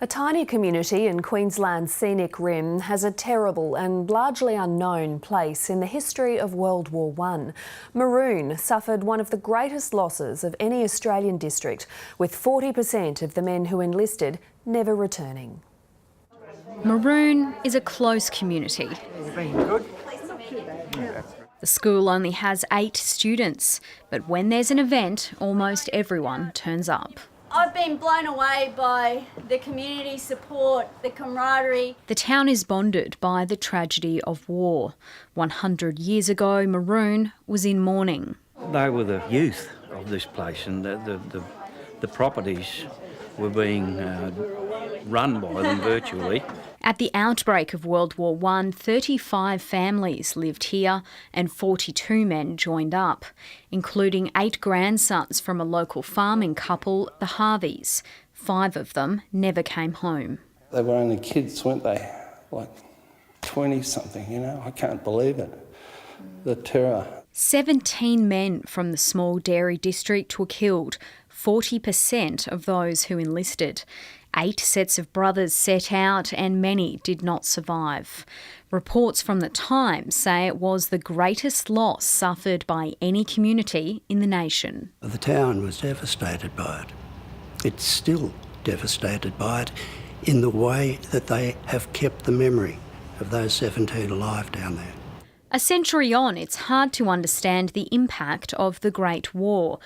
A tiny community in Queensland's Scenic Rim has a terrible and largely unknown place in the history of World War I. Maroon suffered one of the greatest losses of any Australian district, with 40% of the men who enlisted never returning. Maroon is a close community. The school only has 8 students, but when there's an event, almost everyone turns up. I've been blown away by the community support, the camaraderie. The town is bonded by the tragedy of war. 100 years ago, Maroon was in mourning. They were the youth of this place, and the properties were being run by them virtually. At the outbreak of World War I, 35 families lived here and 42 men joined up, including 8 grandsons from a local farming couple, the Harveys. 5 of them never came home. They were only kids, weren't they? Like 20-something, you know? I can't believe it. The terror. 17 men from the small dairy district were killed, 40% of those who enlisted. 8 sets of brothers set out and many did not survive. Reports from the time say it was the greatest loss suffered by any community in the nation. The town was devastated by it. It's still devastated by it in the way that they have kept the memory of those 17 alive down there. A century on, it's hard to understand the impact of the Great War.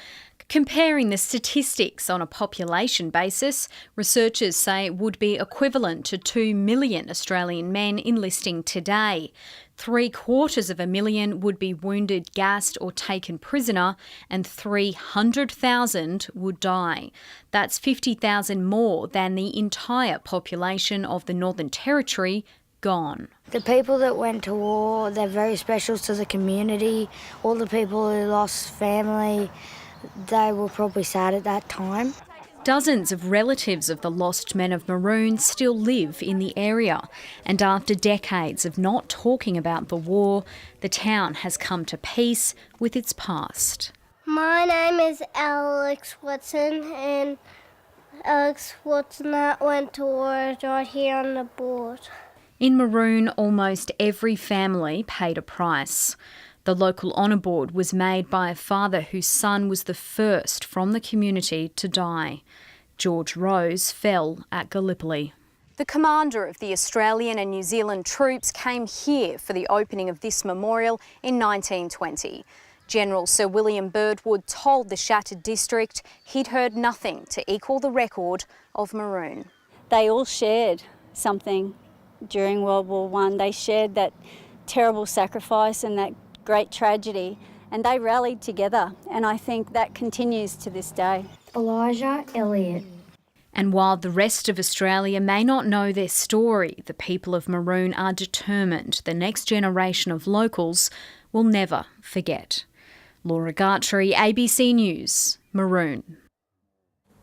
Comparing the statistics on a population basis, researchers say it would be equivalent to 2 million Australian men enlisting today. 750,000 would be wounded, gassed or taken prisoner, and 300,000 would die. That's 50,000 more than the entire population of the Northern Territory gone. The people that went to war, they're very special to the community. All the people who lost family, they were probably sad at that time. Dozens of relatives of the lost men of Maroon still live in the area, and after decades of not talking about the war, the town has come to peace with its past. My name is Alex Watson, and Alex Watson went to war right here on the board. In Maroon, almost every family paid a price. The local honour board was made by a father whose son was the first from the community to die. George Rose fell at Gallipoli. The commander of the Australian and New Zealand troops came here for the opening of this memorial in 1920. General Sir William Birdwood told the shattered district he'd heard nothing to equal the record of Maroon. They all shared something during World War I. They shared that terrible sacrifice and that great tragedy, and they rallied together, and I think that continues to this day. Elijah Elliott. And while the rest of Australia may not know their story, the people of Maroon are determined the next generation of locals will never forget. Laura Gartrey, ABC News, Maroon.